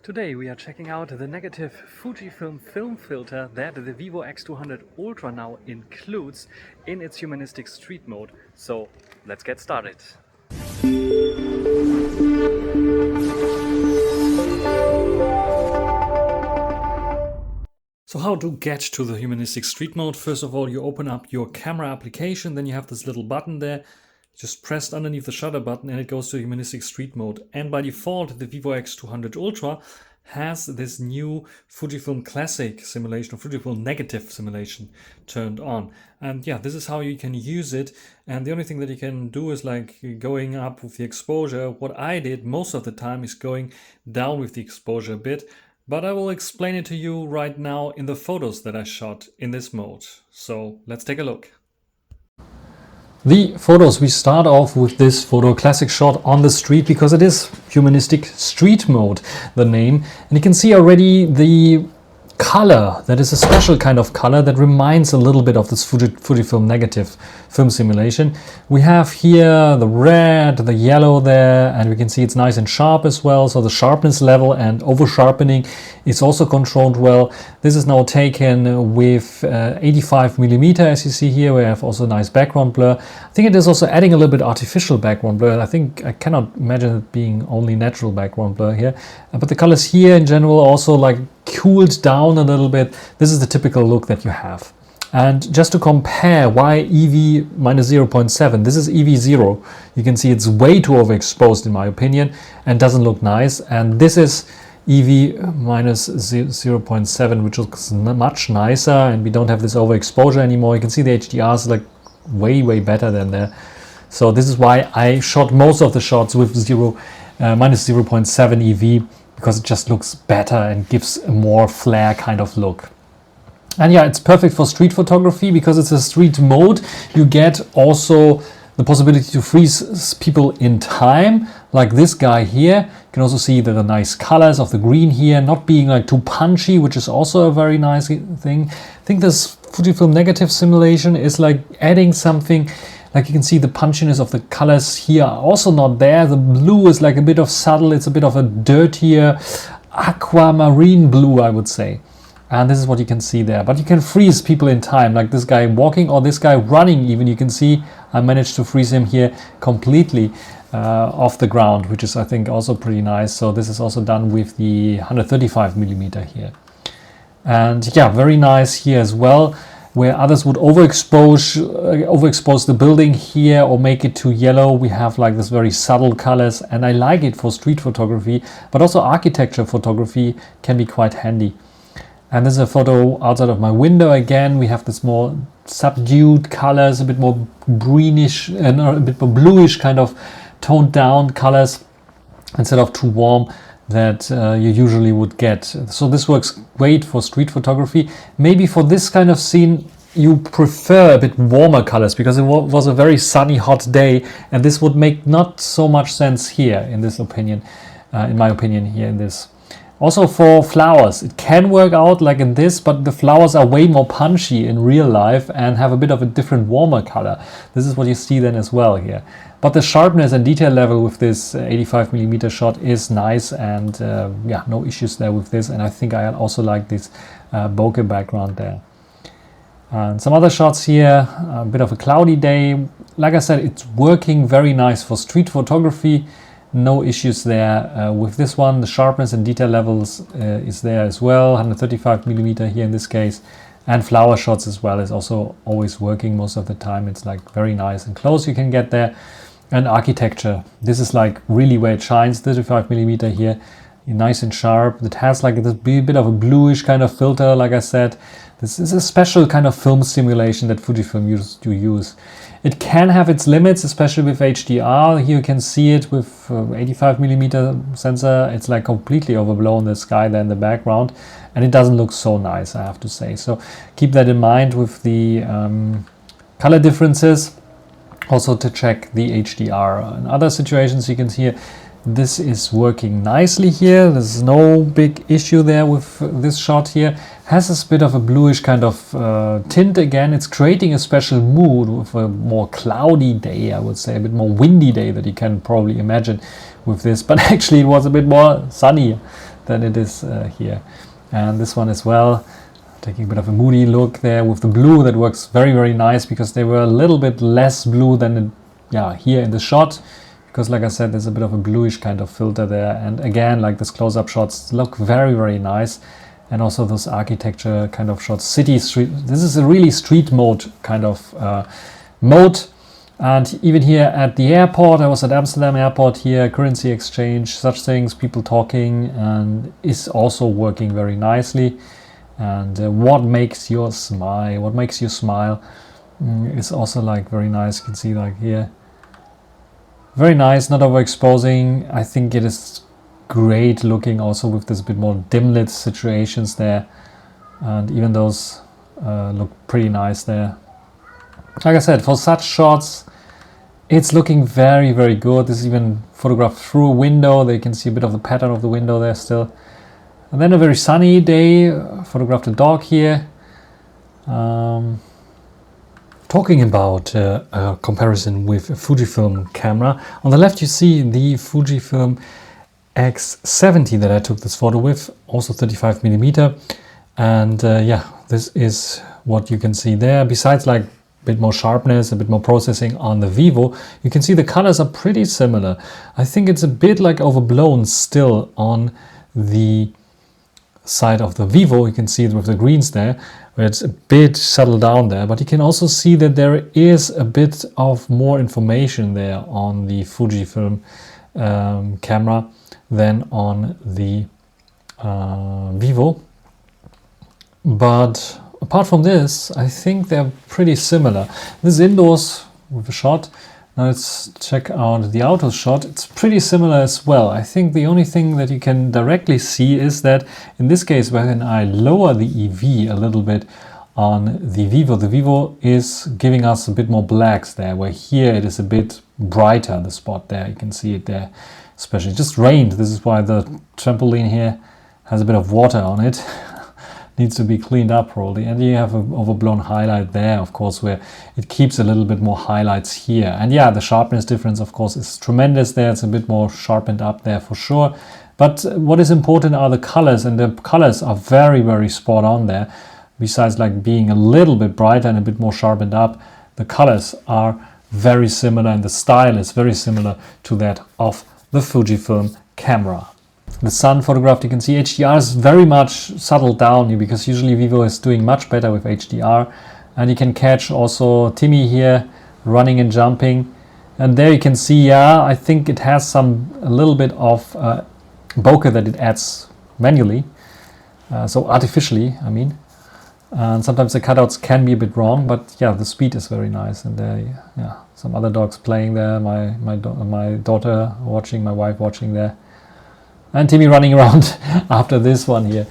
Today we are checking out the negative Fujifilm film filter that the Vivo X200 Ultra now includes in its humanistic street mode. So let's get started. So how to get to the humanistic street mode? First of all, you open up your camera application, then you have this little button there. Just pressed underneath the shutter button and it goes to humanistic street mode. And by default, the Vivo X200 Ultra has this new Fujifilm Classic simulation, or Fujifilm Negative simulation turned on. And yeah, this is how you can use it. And the only thing that you can do is like going up with the exposure. What I did most of the time is going down with the exposure a bit. But I will explain it to you right now in the photos that I shot in this mode. So let's take a look. The photos, we start off with this photo classic shot on the street because it is humanistic street mode, the name. And you can see already the color, that is a special kind of color that reminds a little bit of this Fujifilm Negative film simulation. We have here the red, the yellow there, and we can see it's nice and sharp as well. So the sharpness level and over sharpening is also controlled well. This is now taken with 85mm, as you see here. We have also a nice background blur. I think it is also adding a little bit artificial background blur. I cannot imagine it being only natural background blur here. But the colors here in general also like cooled down a little bit. This is the typical look that you have. And just to compare why EV minus 0.7, this is EV 0. You can see it's way too overexposed in my opinion and doesn't look nice. And this is EV minus 0.7, which looks much nicer, and we don't have this overexposure anymore. You can see the HDR is like way better than there. So this is why I shot most of the shots with minus 0.7 EV, because it just looks better and gives a more flare kind of look. And yeah, it's perfect for street photography because it's a street mode. You get also the possibility to freeze people in time, like this guy here. You can also see the nice colors of the green here, not being like too punchy, which is also a very nice thing. I think this Fujifilm Negative simulation is like adding something. Like you can see the punchiness of the colors here are also not there. The blue is like a bit of subtle. It's a bit of a dirtier aquamarine blue, I would say. And this is what you can see there. But you can freeze people in time, like this guy walking or this guy running even. You can see I managed to freeze him here completely off the ground, which is I think also pretty nice. So this is also done with the 135mm here. And yeah, very nice here as well. Where others would overexpose the building here or make it too yellow, we have like this very subtle colors, and I like it for street photography, but also architecture photography can be quite handy. And this is a photo outside of my window again. We have this more subdued colors, a bit more greenish and a bit more bluish kind of toned down colors instead of too warm that you usually would get. So this works great for street photography. Maybe for this kind of scene you prefer a bit warmer colors because it was a very sunny hot day, and this would make not so much sense here in this opinion, in my opinion here in this. Also for flowers, it can work out like in this, but the flowers are way more punchy in real life and have a bit of a different warmer color. This is what you see then as well here. But the sharpness and detail level with this 85mm shot is nice, and yeah, no issues there with this. And I think I also like this bokeh background there. And some other shots here, a bit of a cloudy day. Like I said, it's working very nice for street photography. No issues there with this one. The sharpness and detail levels is there as well. 135mm here in this case. And flower shots as well is also always working most of the time. It's like very nice and close you can get there. And architecture, this is like really where it shines. 35mm here, nice and sharp. It has like this bit of a bluish kind of filter, like I said. This is a special kind of film simulation that Fujifilm used to use. It can have its limits, especially with HDR. Here you can see it with 85mm sensor. It's like completely overblown, the sky there in the background, and it doesn't look so nice, I have to say. So keep that in mind with the color differences. Also to check the HDR. In other situations you can see this is working nicely here. There's no big issue there with this shot here. Has this bit of a bluish kind of tint again. It's creating a special mood with a more cloudy day, I would say, a bit more windy day that you can probably imagine with this. But actually it was a bit more sunny than it is here. And this one as well, taking a bit of a moody look there with the blue. That works very, very nice because they were a little bit less blue than here in the shot, because like I said, there's a bit of a bluish kind of filter there. And again, like this close-up shots look very, very nice. And also those architecture kind of shots, city, street. This is a really street mode kind of mode. And even here at the airport, I was at Amsterdam airport here, currency exchange, such things, people talking, and is also working very nicely. And what makes you smile is also like very nice. You can see like here, very nice, not overexposing. I think it is great looking also with this bit more dim lit situations there, and even those look pretty nice there. Like I said, for such shots, it's looking very, very good. This is even photographed through a window. They can see a bit of the pattern of the window there still. And then a very sunny day, photographed a dog here. Talking about a comparison with a Fujifilm camera. On the left you see the Fujifilm X70 that I took this photo with, also 35mm. And this is what you can see there. Besides like a bit more sharpness, a bit more processing on the Vivo, you can see the colors are pretty similar. I think it's a bit like overblown still on the side of the Vivo. You can see it with the greens there, where it's a bit settled down there, but you can also see that there is a bit of more information there on the Fujifilm camera than on the Vivo. But apart from this, I think they're pretty similar. This is indoors with a shot. Now let's check out the outdoor shot. It's pretty similar as well. I think the only thing that you can directly see is that in this case, when I lower the EV a little bit on the Vivo is giving us a bit more blacks there, where here it is a bit brighter, the spot there. You can see it there, especially. It just rained. This is why the trampoline here has a bit of water on it. Needs to be cleaned up probably. And you have an overblown highlight there, of course, where it keeps a little bit more highlights here. And yeah, the sharpness difference, of course, is tremendous there. It's a bit more sharpened up there for sure. But what is important are the colors, and the colors are very, very spot on there. Besides like being a little bit brighter and a bit more sharpened up, the colors are very similar and the style is very similar to that of the Fujifilm camera. The sun photographed, you can see HDR is very much settled down here, because usually Vivo is doing much better with HDR. And you can catch also Timmy here running and jumping. And there you can see, I think it has a little bit of bokeh that it adds manually. So artificially, I mean. And sometimes the cutouts can be a bit wrong, but yeah, the speed is very nice. And there, some other dogs playing there. My daughter watching, my wife watching there. And Timmy running around after this one here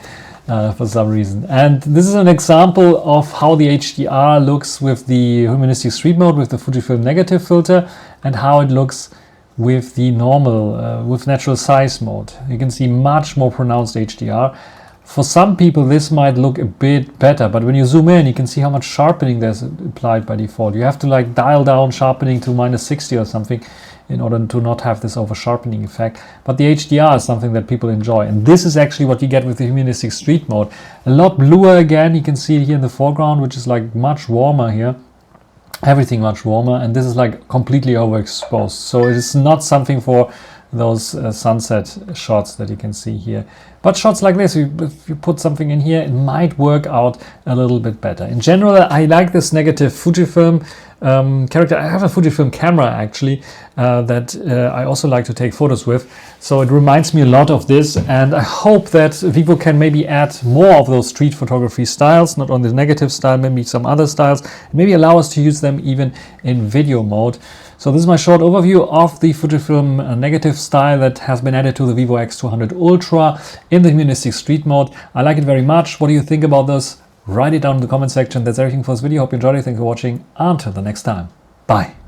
for some reason. And this is an example of how the HDR looks with the humanistic street mode with the Fujifilm Negative filter, and how it looks with the normal, with natural size mode. You can see much more pronounced HDR. For some people this might look a bit better, but when you zoom in you can see how much sharpening there's applied by default. You have to like dial down sharpening to -60 or something in order to not have this over sharpening effect. But the HDR is something that people enjoy, and this is actually what you get with the humanistic street mode. A lot bluer again, you can see it here in the foreground, which is like much warmer here. Everything much warmer, and this is like completely overexposed. So it is not something for those sunset shots that you can see here. But shots like this, if you put something in here, it might work out a little bit better. In general, I like this negative Fujifilm character. I have a Fujifilm camera actually that I also like to take photos with. So it reminds me a lot of this, and I hope that Vivo can maybe add more of those street photography styles, not only the negative style, maybe some other styles, and maybe allow us to use them even in video mode. So this is my short overview of the Fujifilm Negative style that has been added to the Vivo X200 Ultra in the humanistic street mode. I like it very much. What do you think about this? Write it down in the comment section. That's everything for this video. Hope you enjoyed it. Thank you for watching. Until the next time. Bye.